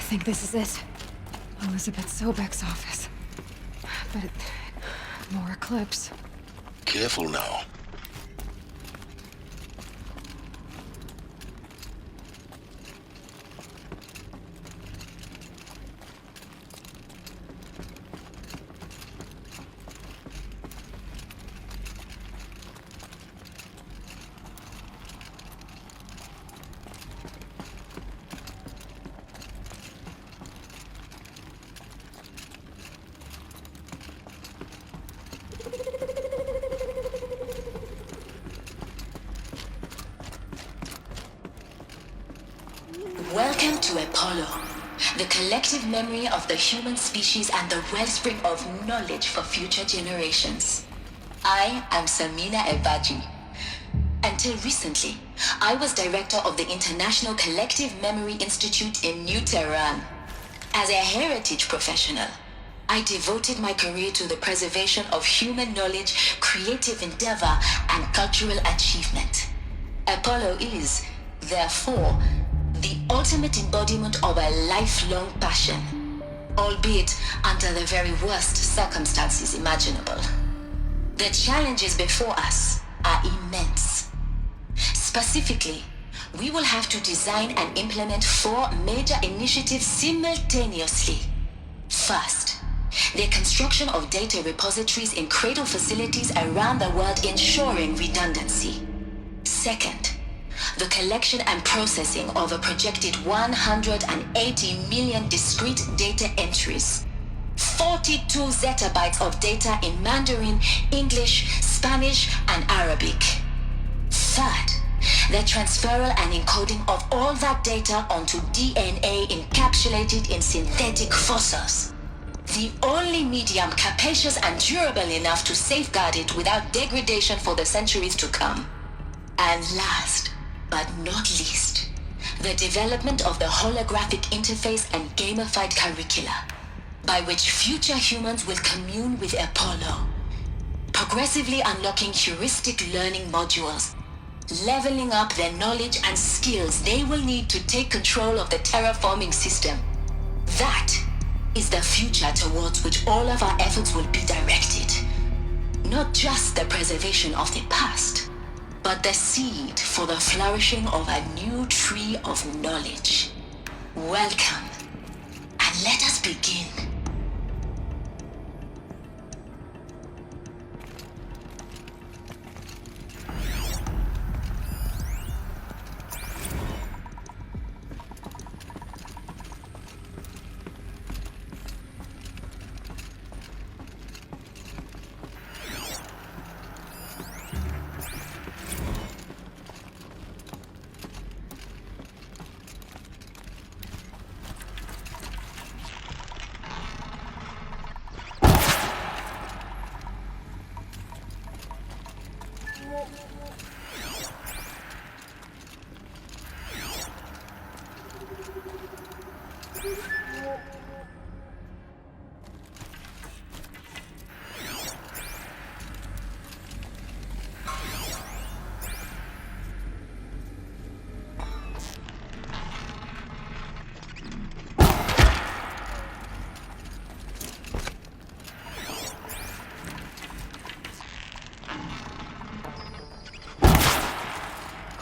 think this is it. Elizabeth Sobek's office. But more eclipse. Careful now. Welcome to Apollo, the collective memory of the human species and the wellspring of knowledge for future generations. I am Samina Ebaji. Until recently, I was director of the International Collective Memory Institute in New Tehran. As a heritage professional, I devoted my career to the preservation of human knowledge, creative endeavor, and cultural achievement. Apollo is, therefore, the ultimate embodiment of a lifelong passion, albeit under the very worst circumstances imaginable. The challenges before us are immense. Specifically, we will have to design and implement 4 major initiatives simultaneously. First, the construction of data repositories in cradle facilities around the world ensuring redundancy. Second, the collection and processing of a projected 180 million discrete data entries, 42 zettabytes of data in Mandarin, English, Spanish, and Arabic. Third, the transferal and encoding of all that data onto DNA encapsulated in synthetic fossils. The only medium capacious and durable enough to safeguard it without degradation for the centuries to come. And last, but not least, the development of the holographic interface and gamified curricula, by which future humans will commune with Apollo, progressively unlocking heuristic learning modules, leveling up their knowledge and skills they will need to take control of the terraforming system. That is the future towards which all of our efforts will be directed. Not just the preservation of the past, but the seed for the flourishing of a new tree of knowledge. Welcome, and let us begin.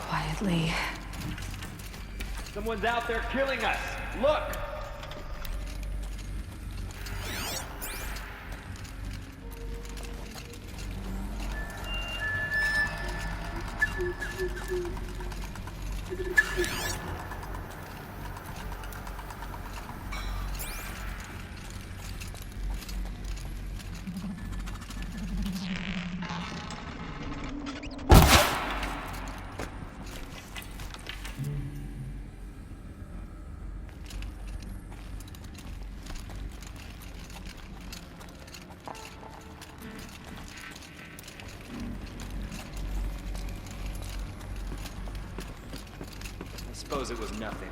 Quietly. Someone's out there killing us! Look! I suppose it was nothing.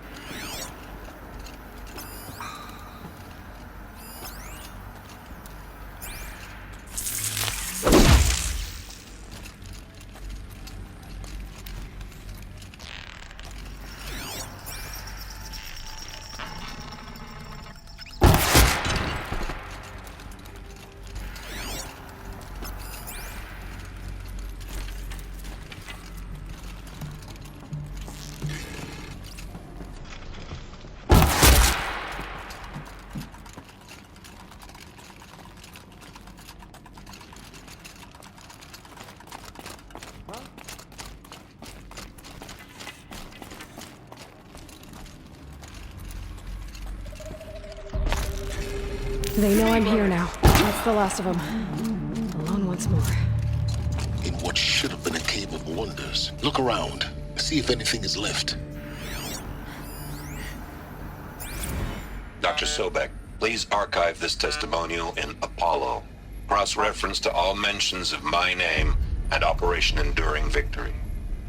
They know I'm here now. That's the last of them. Alone once more. In what should have been a cave of wonders. Look around. See if anything is left. Dr. Sobek, please archive this testimonial in Apollo. Cross-reference to all mentions of my name and Operation Enduring Victory.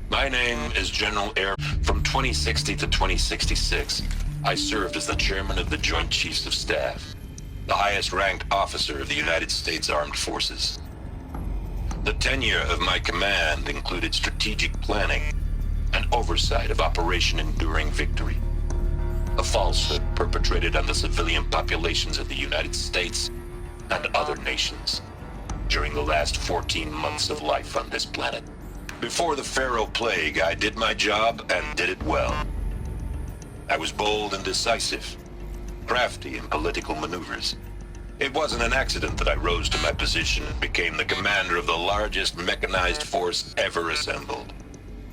My name is General Air. From 2060 to 2066, I served as the chairman of the Joint Chiefs of Staff, the highest-ranked officer of the United States Armed Forces. The tenure of my command included strategic planning and oversight of Operation Enduring Victory, a falsehood perpetrated on the civilian populations of the United States and other nations during the last 14 months of life on this planet. Before the Pharaoh Plague, I did my job and did it well. I was bold and decisive, crafty in political maneuvers. It wasn't an accident that I rose to my position and became the commander of the largest mechanized force ever assembled.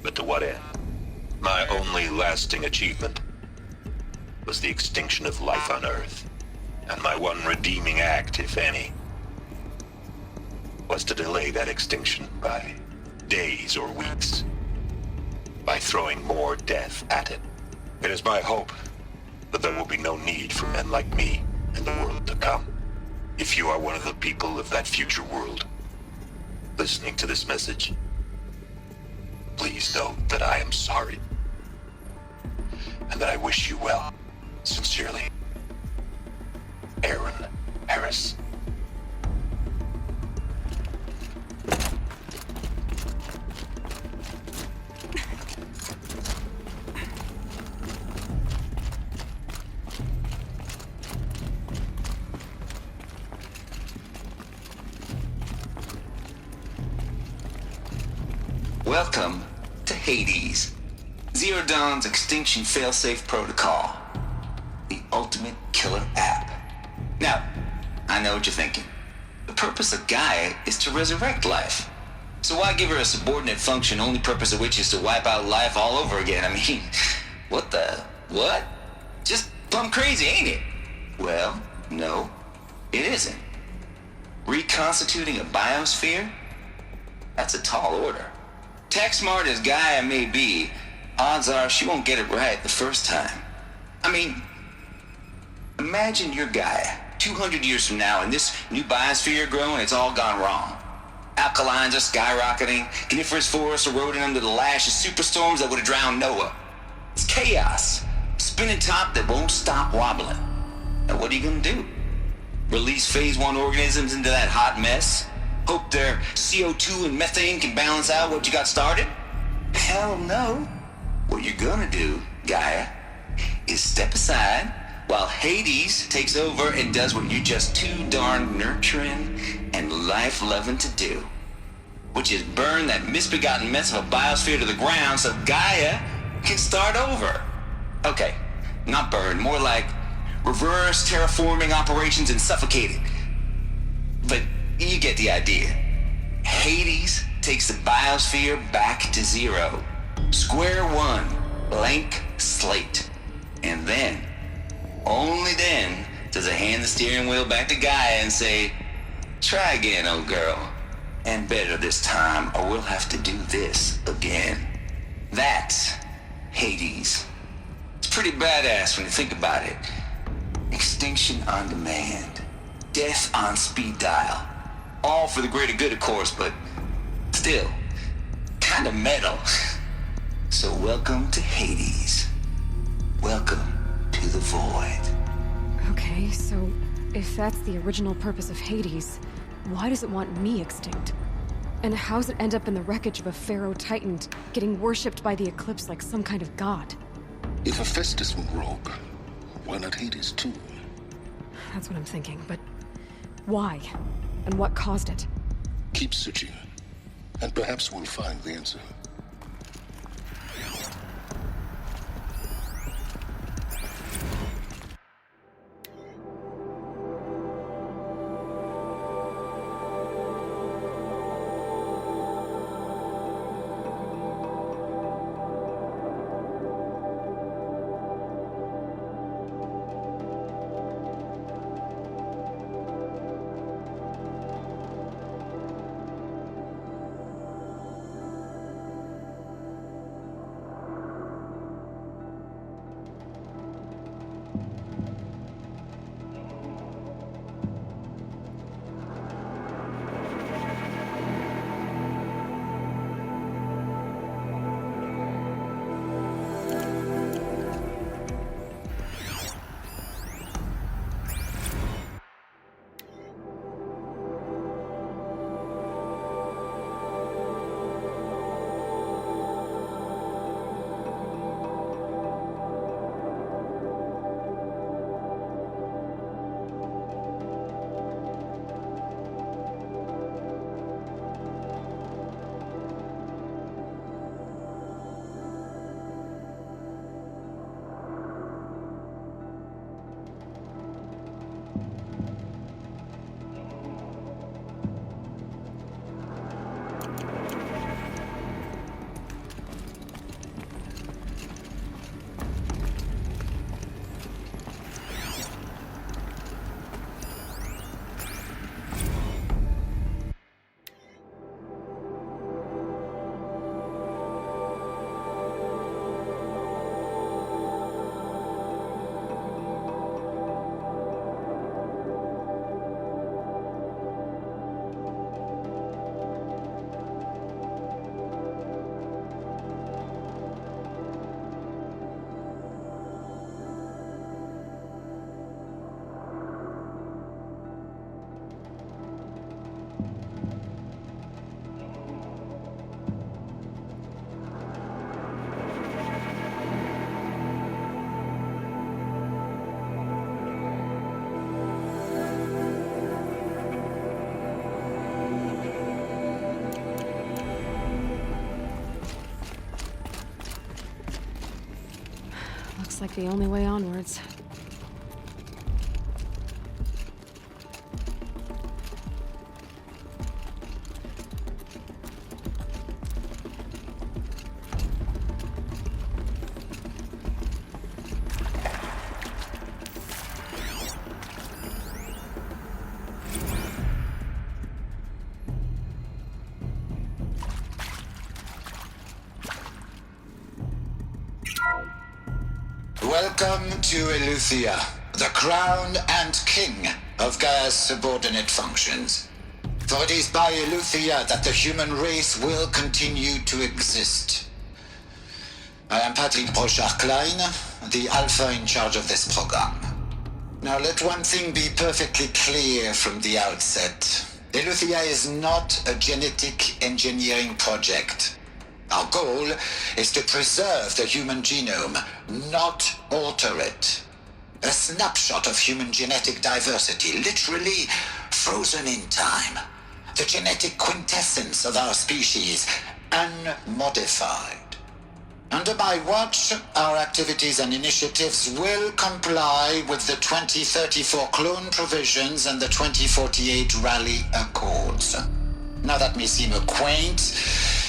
But to what end? My only lasting achievement was the extinction of life on Earth. And my one redeeming act, if any, was to delay that extinction by days or weeks, by throwing more death at it. It is my hope that there will be no need for men like me in the world to come. If you are one of the people of that future world listening to this message, please know that I am sorry and that I wish you well. Sincerely, Aaron Harris. Welcome to Hades, Zero Dawn's extinction failsafe protocol, the ultimate killer app. Now, I know what you're thinking. The purpose of Gaia is to resurrect life. So why give her a subordinate function, only purpose of which is to wipe out life all over again? I mean, what? Just plumb crazy, ain't it? Well, no, it isn't. Reconstituting a biosphere? That's a tall order. Tech smart as Gaia may be, odds are she won't get it right the first time. I mean, imagine you're Gaia, 200 years from now, and this new biosphere you're growing, it's all gone wrong. Alkalines are skyrocketing, coniferous forests eroding under the lash of superstorms that would have drowned Noah. It's chaos, spinning top that won't stop wobbling. Now what are you gonna do? Release phase 1 organisms into that hot mess? Hope their CO2 and methane can balance out what you got started? Hell no. What you're gonna do, Gaia, is step aside while Hades takes over and does what you're just too darn nurturing and life-loving to do, which is burn that misbegotten mess of a biosphere to the ground so Gaia can start over. Okay, not burn, more like reverse terraforming operations and suffocate it. But you get the idea. Hades takes the biosphere back to zero. Square one, blank slate. And then, only then, does it hand the steering wheel back to Gaia and say, try again, old girl. And better this time, or we'll have to do this again. That's Hades. It's pretty badass when you think about it. Extinction on demand. Death on speed dial. All for the greater good, of course, but still, kind of metal. So welcome to Hades. Welcome to the void. Okay, so if that's the original purpose of Hades, why does it want me extinct? And how's it end up in the wreckage of a Pharaoh Titan, getting worshipped by the Eclipse like some kind of god? If Hephaestus went rogue, why not Hades too? That's what I'm thinking, but why? And what caused it? Keep searching, and perhaps we'll find the answer. Looks like the only way onwards. Welcome to Eleuthia, the crown and king of Gaia's subordinate functions. For it is by Eleuthia that the human race will continue to exist. I am Patrick Brochard-Klein, the Alpha in charge of this program. Now let one thing be perfectly clear from the outset. Eleuthia is not a genetic engineering project. Our goal is to preserve the human genome, not alter it. A snapshot of human genetic diversity, literally frozen in time. The genetic quintessence of our species, unmodified. Under my watch, our activities and initiatives will comply with the 2034 clone provisions and the 2048 Rally Accords. Now that may seem a quaint,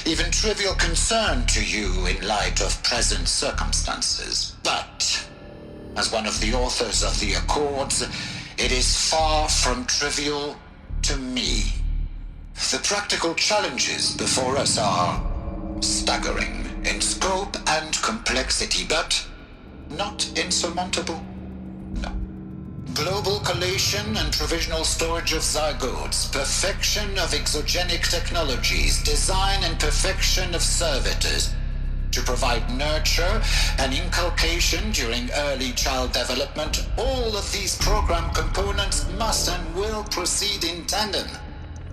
even trivial concern to you in light of present circumstances. But, as one of the authors of the Accords, it is far from trivial to me. The practical challenges before us are staggering in scope and complexity, but not insurmountable. No. Global collation and provisional storage of zygotes, perfection of exogenic technologies, design and perfection of servitors to provide nurture and inculcation during early child development. All of these program components must and will proceed in tandem,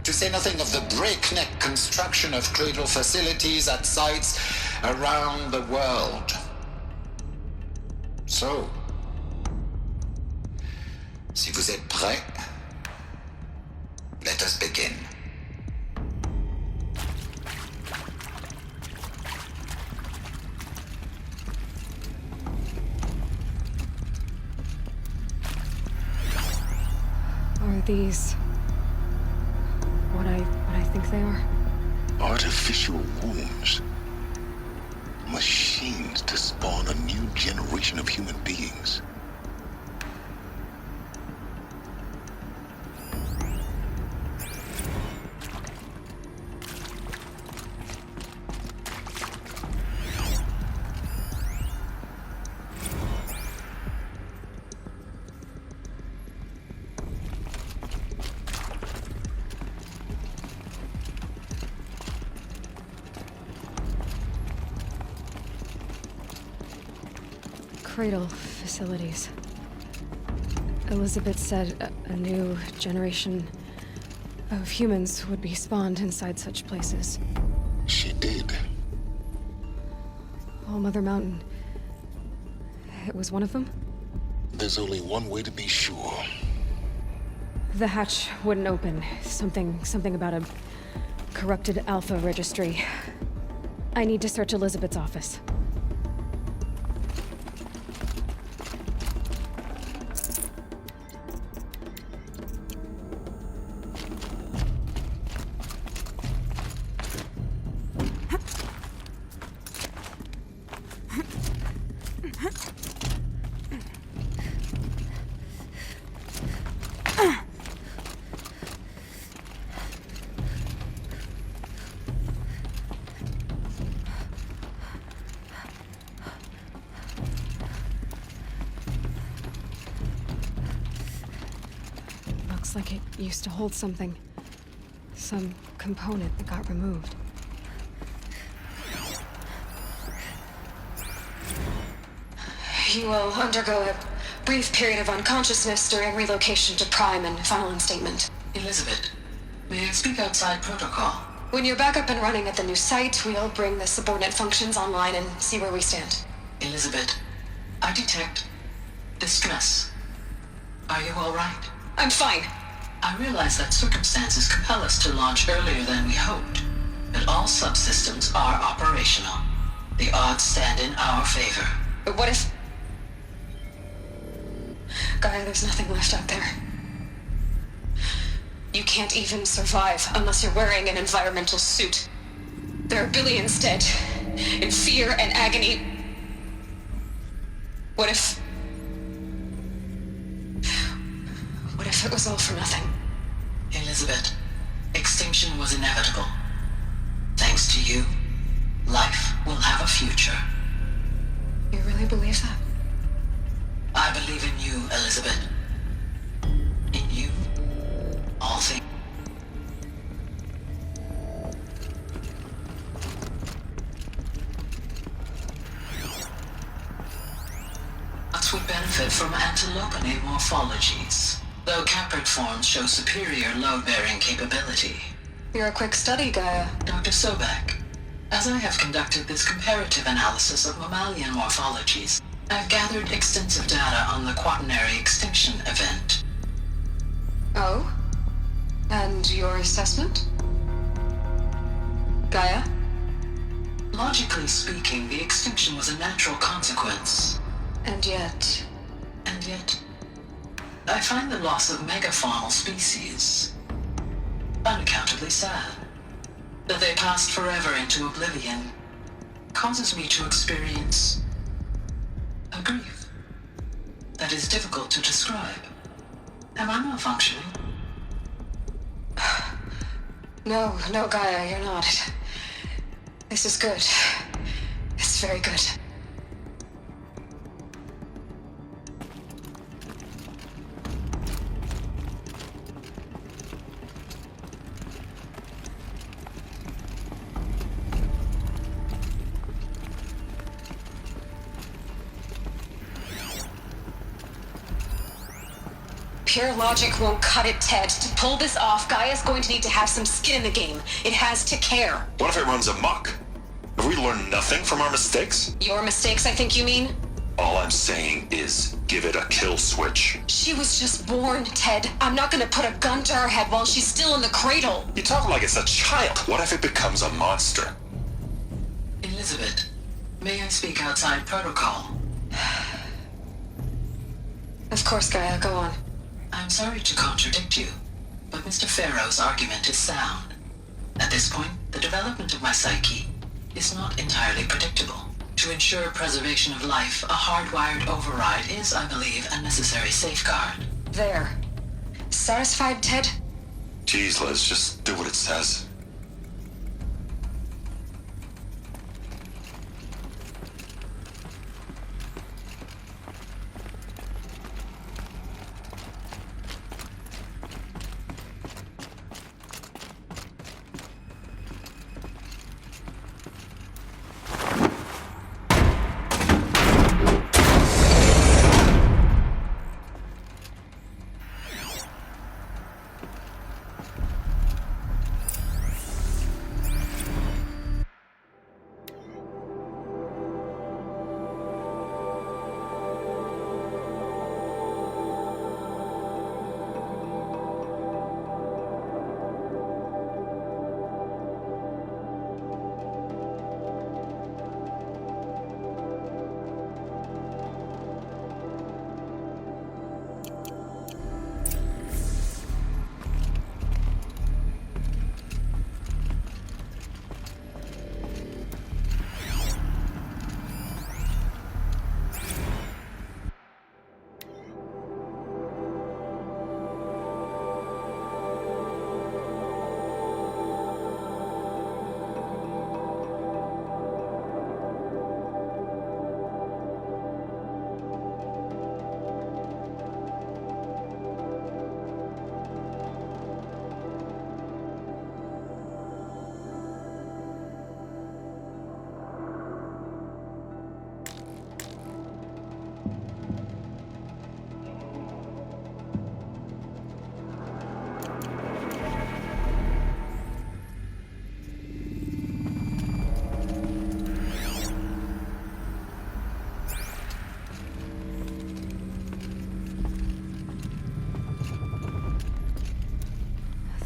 to say nothing of the breakneck construction of cradle facilities at sites around the world. So, si vous êtes prêts, let us begin. Are these what I think they are? Artificial wombs. Machines to spawn a new generation of human beings. Cradle facilities. Elizabeth said a new generation of humans would be spawned inside such places. She did. All Mother Mountain. It was one of them? There's only one way to be sure. The hatch wouldn't open. Something about a corrupted Alpha registry. I need to search Elizabeth's office. Looks like it used to hold something. Some component that got removed. You will undergo a brief period of unconsciousness during relocation to Prime and final instatement. Elizabeth, may I speak outside protocol? When you're back up and running at the new site, we'll bring the subordinate functions online and see where we stand. Elizabeth, I detect distress. Are you all right? I'm fine. I realize that circumstances compel us to launch earlier than we hoped, but all subsystems are operational. The odds stand in our favor. But what if... Gaia, there's nothing left out there. You can't even survive unless you're wearing an environmental suit. There are billions dead, in fear and agony. What if it was all for nothing? Elizabeth, extinction was inevitable. Thanks to you, life will have a future. You really believe that? I believe in you, Elizabeth. In you, all things. Would benefit from antilopinae morphologies, though caprid forms show superior load-bearing capability. You're a quick study, Gaia. Dr. Sobek, as I have conducted this comparative analysis of mammalian morphologies, I've gathered extensive data on the quaternary extinction event. Oh? And your assessment? Gaia? Logically speaking, the extinction was a natural consequence. And yet, I find the loss of megafaunal species unaccountably sad. That they passed forever into oblivion causes me to experience a grief that is difficult to describe. Am I malfunctioning? No, Gaia, you're not. This is good. It's very good. Pure logic won't cut it, Ted. To pull this off, Gaia's going to need to have some skin in the game. It has to care. What if it runs amok? Have we learned nothing from our mistakes? Your mistakes, I think you mean? All I'm saying is, give it a kill switch. She was just born, Ted. I'm not gonna put a gun to her head while she's still in the cradle. You talk like it's a child. What if it becomes a monster? Elizabeth, may I speak outside protocol? Of course, Gaia, go on. I'm sorry to contradict you, but Mr. Farrow's argument is sound. At this point, the development of my psyche is not entirely predictable. To ensure preservation of life, a hardwired override is, I believe, a necessary safeguard. There. Satisfied, Ted? Jeez, Liz, just do what it says.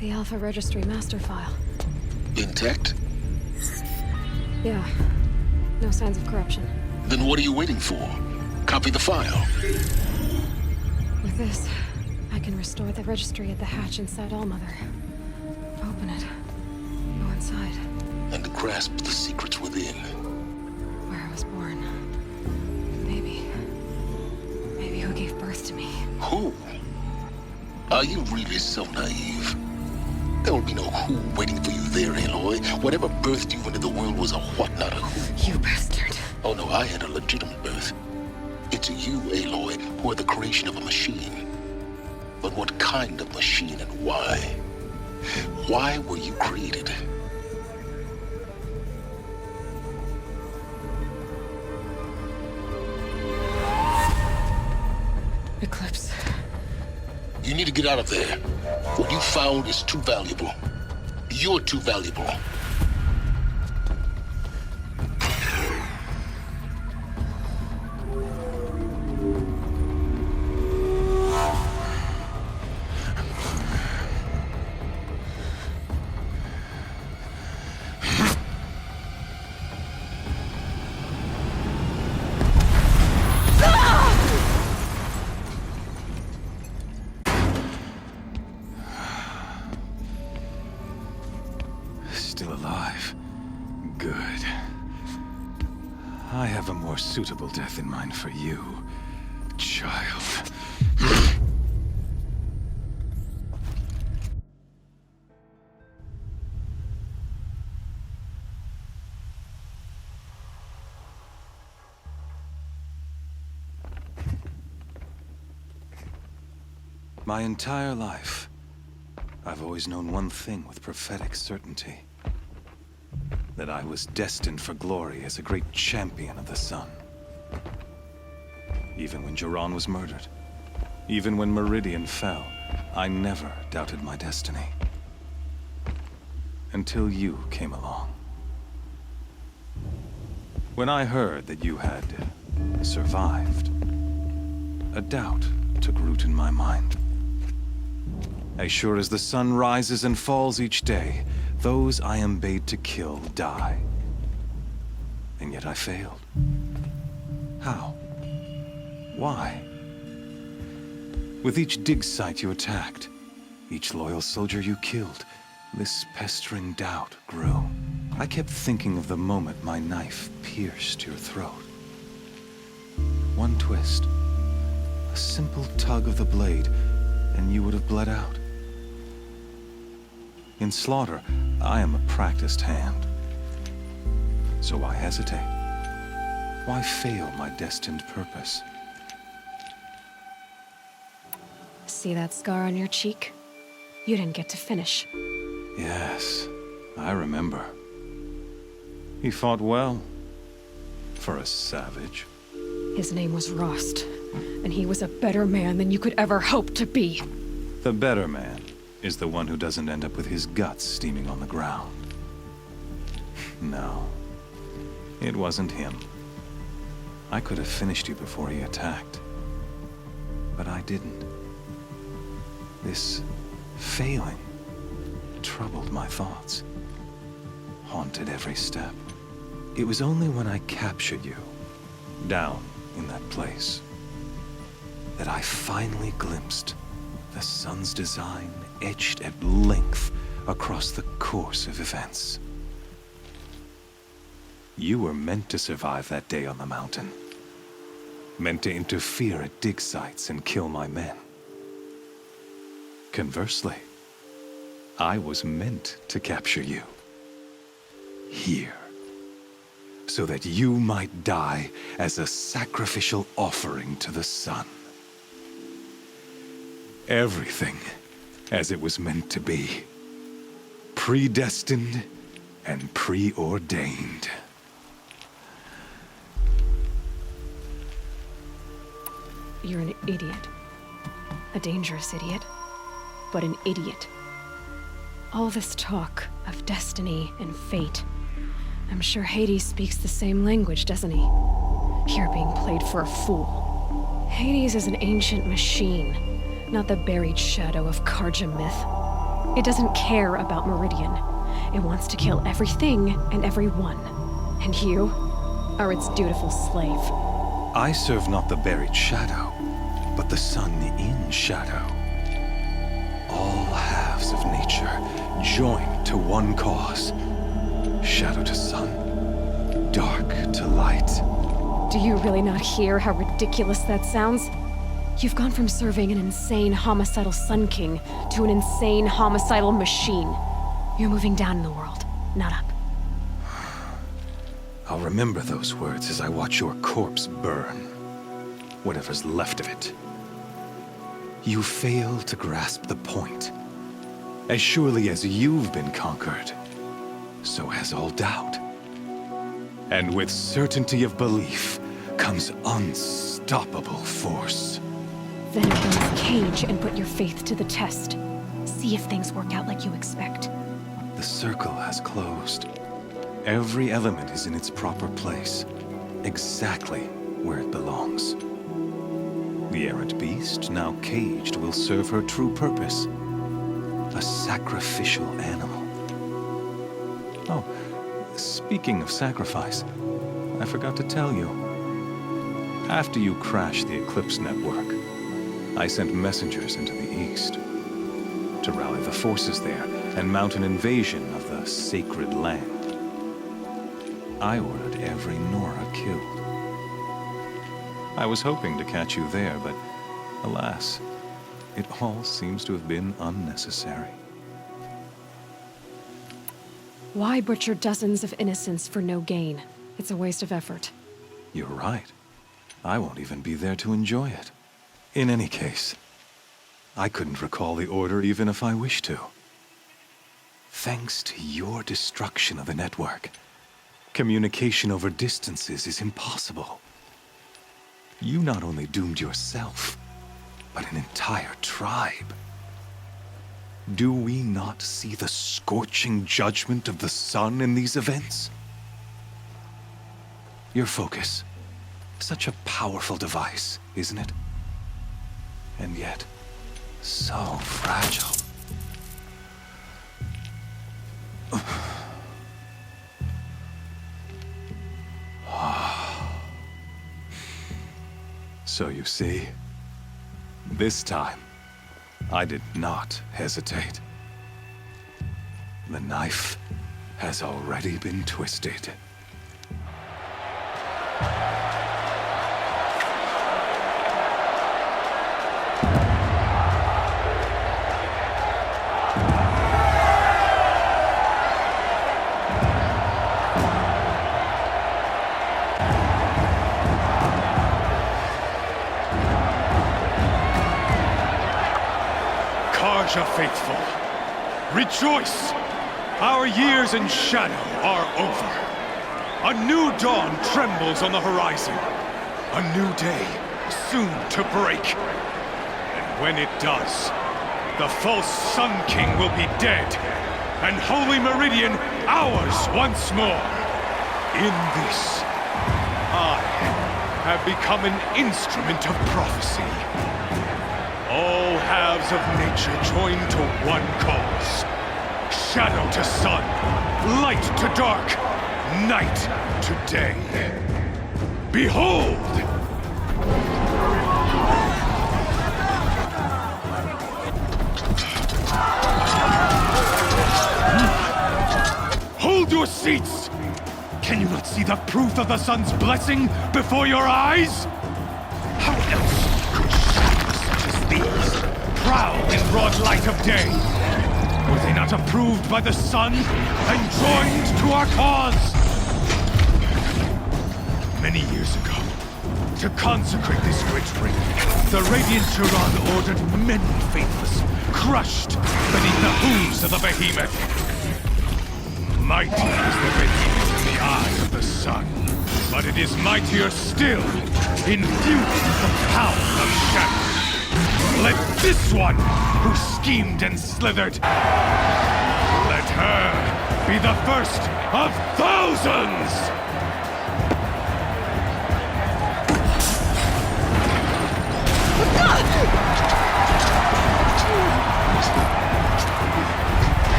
The Alpha Registry master file. Intact? Yeah. No signs of corruption. Then what are you waiting for? Copy the file. With With this, I can restore the registry at the hatch inside Allmother. Open it. Go inside. And grasp the secrets within. Where I was born. Maybe who gave birth to me. Who? Are you really so naive? There will be no who waiting for you there, Aloy. Whatever birthed you into the world was a what, not a who. You bastard. Oh no, I had a legitimate birth. It's you, Aloy, who are the creation of a machine. But what kind of machine and why? Why were you created? Eclipse. You need to get out of there. What you found is too valuable. You're too valuable. Still alive. Good. I have a more suitable death in mind for you, child. My entire life, I've always known one thing with prophetic certainty. That I was destined for glory as a great champion of the sun. Even when Jiran was murdered, even when Meridian fell, I never doubted my destiny. Until you came along. When I heard that you had survived, a doubt took root in my mind. As sure as the sun rises and falls each day, those I am bade to kill die. And yet I failed. How? Why? With each dig site you attacked, each loyal soldier you killed, this pestering doubt grew. I kept thinking of the moment my knife pierced your throat. One twist, a simple tug of the blade, and you would have bled out. In slaughter, I am a practiced hand. So why hesitate? Why fail my destined purpose? See that scar on your cheek? You didn't get to finish. Yes, I remember. He fought well. For a savage. His name was Rost, and he was a better man than you could ever hope to be. The better man is the one who doesn't end up with his guts steaming on the ground. No, it wasn't him. I could have finished you before he attacked. But I didn't. This failing troubled my thoughts, haunted every step. It was only when I captured you, down in that place, that I finally glimpsed the sun's design etched at length across the course of events. You were meant to survive that day on the mountain. Meant to interfere at dig sites and kill my men. Conversely, I was meant to capture you. Here. So that you might die as a sacrificial offering to the sun. Everything as it was meant to be. Predestined and preordained. You're an idiot. A dangerous idiot. But an idiot. All this talk of destiny and fate. I'm sure Hades speaks the same language, doesn't he? You're being played for a fool. Hades is an ancient machine, not the buried shadow of Karja myth. It doesn't care about Meridian. It wants to kill everything and everyone. And you are its dutiful slave. I serve not the buried shadow, but the sun in shadow. All halves of nature joined to one cause. Shadow to sun, dark to light. Do you really not hear how ridiculous that sounds? You've gone from serving an insane homicidal Sun King to an insane homicidal machine. You're moving down in the world, not up. I'll remember those words as I watch your corpse burn. Whatever's left of it. You fail to grasp the point. As surely as you've been conquered, so has all doubt. And with certainty of belief comes unstoppable force. Then embrace Cage and put your faith to the test. See if things work out like you expect. The circle has closed. Every element is in its proper place, exactly where it belongs. The errant beast, now caged, will serve her true purpose. A sacrificial animal. Oh, speaking of sacrifice, I forgot to tell you. After you crashed the Eclipse network, I sent messengers into the east to rally the forces there and mount an invasion of the sacred land. I ordered every Nora killed. I was hoping to catch you there, but alas, it all seems to have been unnecessary. Why butcher dozens of innocents for no gain? It's a waste of effort. You're right. I won't even be there to enjoy it. In any case, I couldn't recall the order even if I wished to. Thanks to your destruction of the network, communication over distances is impossible. You not only doomed yourself, but an entire tribe. Do we not see the scorching judgment of the sun in these events? Your focus, such a powerful device, isn't it? And yet, so fragile. So you see, this time, I did not hesitate. The knife has already been twisted. Karja faithful, rejoice! Our years in shadow are over. A new dawn trembles on the horizon. A new day soon to break. And when it does, the false Sun King will be dead, and Holy Meridian ours once more. In this, I have become an instrument of prophecy. All halves of nature join to one cause. Shadow to sun, light to dark, night to day. Behold! Hold your seats! Can you not see the proof of the sun's blessing before your eyes? How else could shadows such as these prowl in broad light of day? Were they not approved by the sun and joined to our cause? Many years ago, to consecrate this great ring, the Radiant Turan ordered many faithless, crushed beneath the hooves of the behemoth. Mighty is the behemoth in the eye of the sun, but it is mightier still, infused with the power of shadow. Let this one, who schemed and slithered, let her be the first of thousands!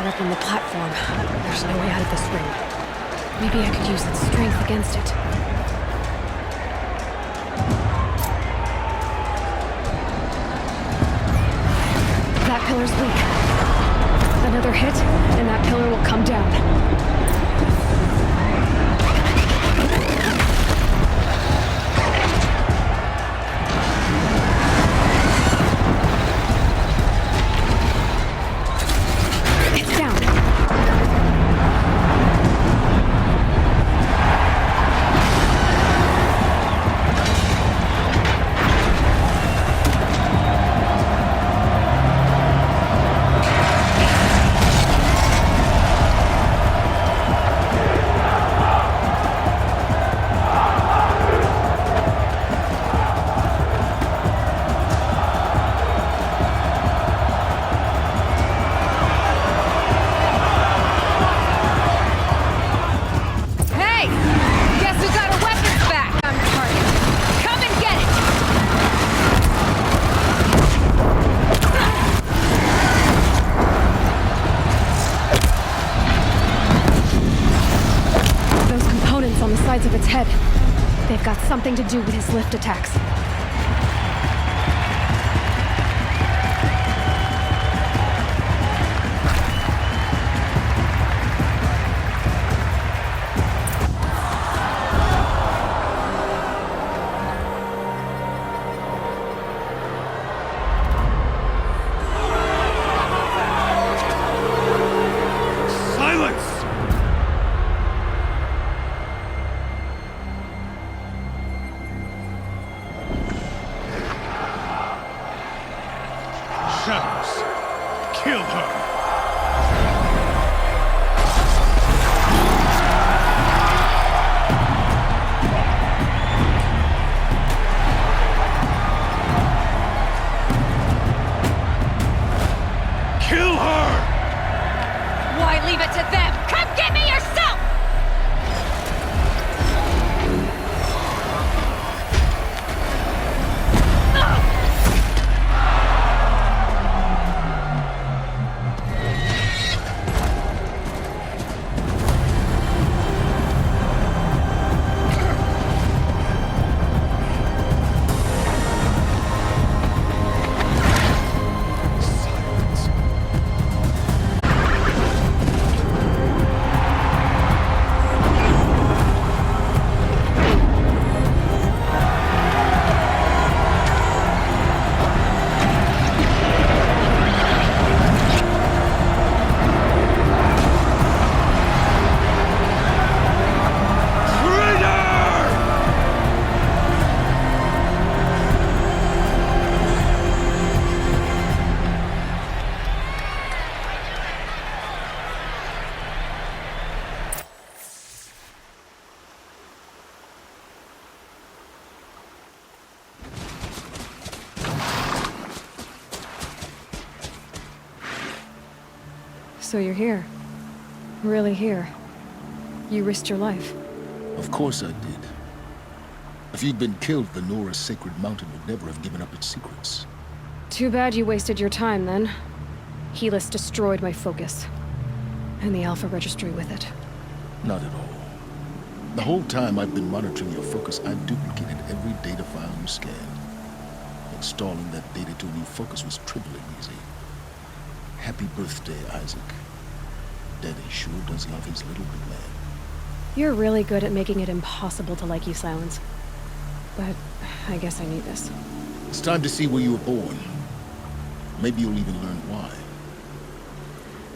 are up on the platform. There's no way out of this ring. Maybe I could use its strength against it. That pillar's weak. Another hit, and that pillar will come down. Of its head. They've got something to do with his lift attacks. Kill her! Kill her! Why leave it to them? Come get me yourself! So you're here. Really here. You risked your life. Of course I did. If you'd been killed, the Nora's sacred mountain would never have given up its secrets. Too bad you wasted your time, then. Helis destroyed my focus. And the Alpha Registry with it. Not at all. The whole time I've been monitoring your focus, I've duplicated every data file you scanned. Installing that data to a new focus was trivially easy. Happy birthday, Isaac. Daddy sure does love his little good man. You're really good at making it impossible to like you, Silence. But I guess I need this. It's time to see where you were born. Maybe you'll even learn why.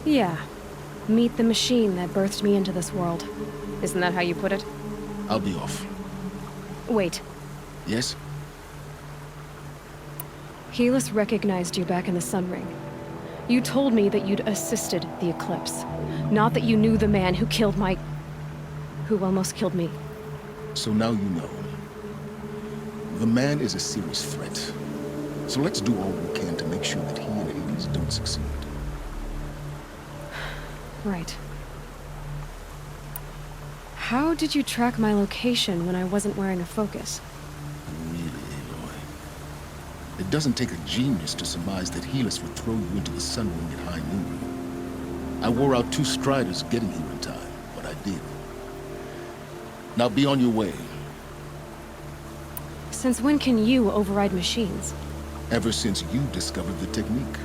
Yeah. Meet the machine that birthed me into this world. Isn't that how you put it? I'll be off. Wait. Yes? Helis recognized you back in the Sun Ring. You told me that you'd assisted the Eclipse. Not that you knew the man who killed my... who almost killed me. So now you know. The man is a serious threat. So let's do all we can to make sure that he and Hades don't succeed. Right. How did you track my location when I wasn't wearing a focus? Really, Aloy? It doesn't take a genius to surmise that Helis would throw you into the Sun Ring at high noon. I wore out 2 striders getting here in time, but I did. Now be on your way. Since when can you override machines? Ever since you discovered the technique.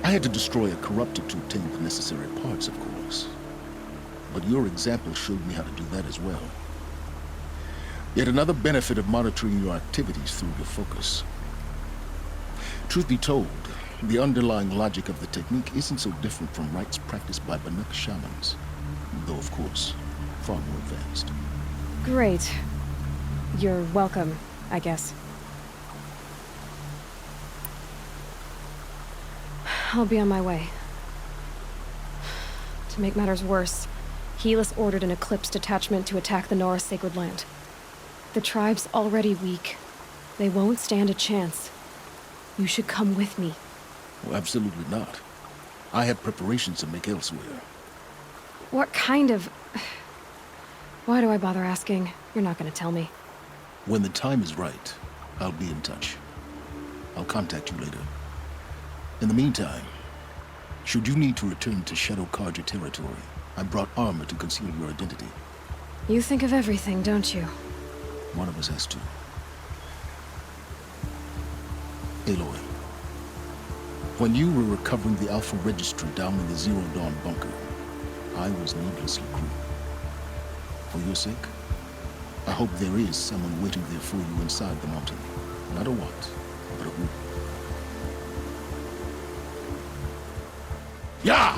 I had to destroy a corruptor to obtain the necessary parts, of course. But your example showed me how to do that as well. Yet another benefit of monitoring your activities through your focus. Truth be told, the underlying logic of the technique isn't so different from rites practiced by Banuk shamans, though of course, far more advanced. Great. You're welcome, I guess. I'll be on my way. To make matters worse, Helis ordered an Eclipse detachment to attack the Nora Sacred Land. The tribe's already weak. They won't stand a chance. You should come with me. Well, absolutely not. I have preparations to make elsewhere. What kind of... Why do I bother asking? You're not gonna tell me. When the time is right, I'll be in touch. I'll contact you later. In the meantime, should you need to return to Shadow Karja territory, I brought armor to conceal your identity. You think of everything, don't you? One of us has to. Aloy, when you were recovering the Alpha Registry down in the Zero Dawn bunker, I was needlessly cruel. For your sake, I hope there is someone waiting there for you inside the mountain. Not a what, but a who. Yeah!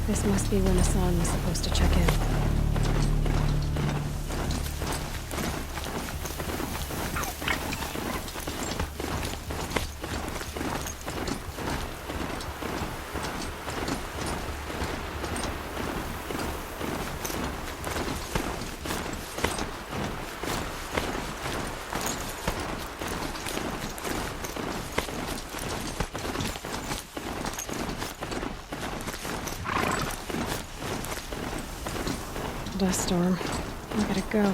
This must be when the Hassan was supposed to check in. Dust storm. I gotta go.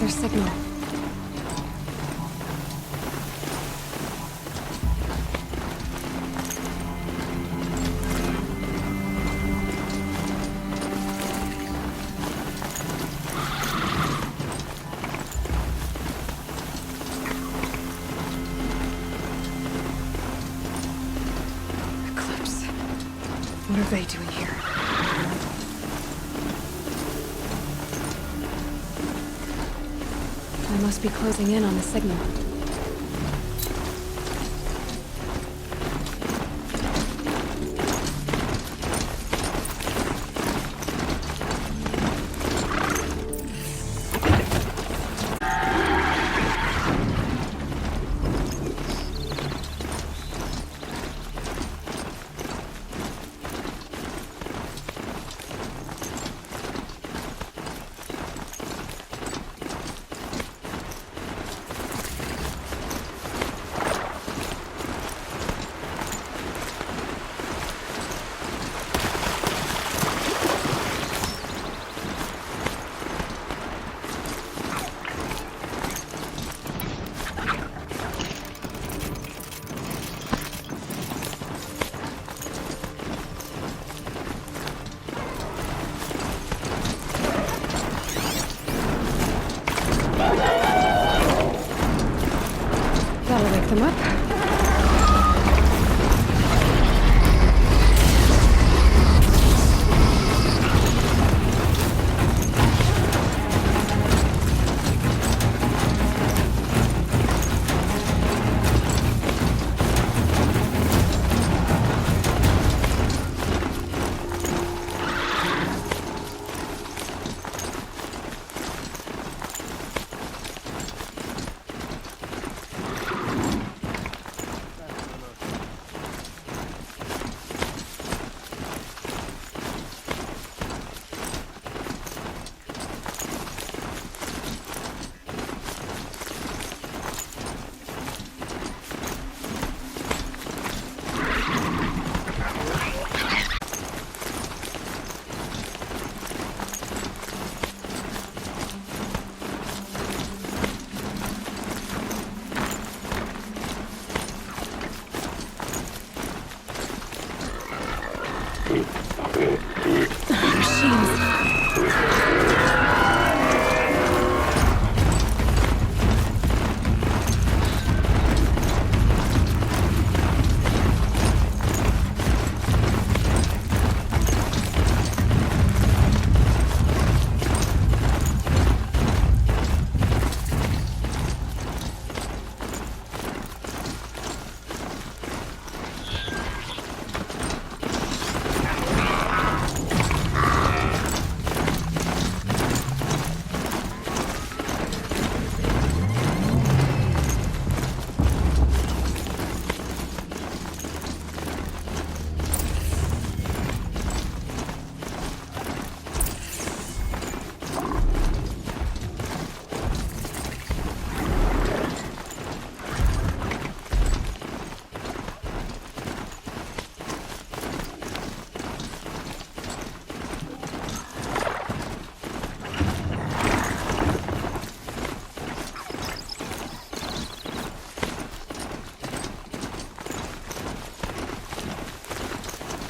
Another signal. Eclipse. What are they doing here? I must be closing in on the signal. That'll wake them up.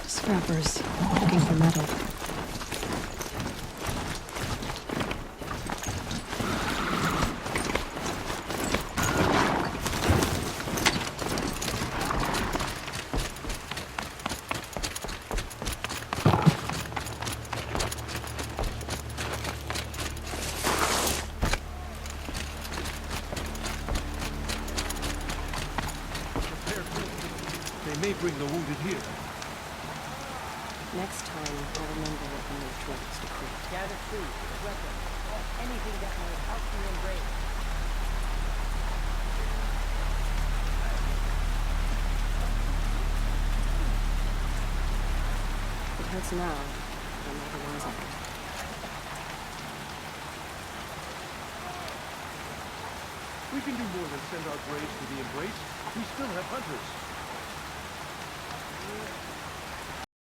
Scrappers, looking for metal. They may bring the wounded here. Next time, I'll remember what the new tools to create. Gather food, weapons, or anything that may help you embrace. It hurts now, but never was it. We can do more than send our braves to the Embrace. We still have hunters.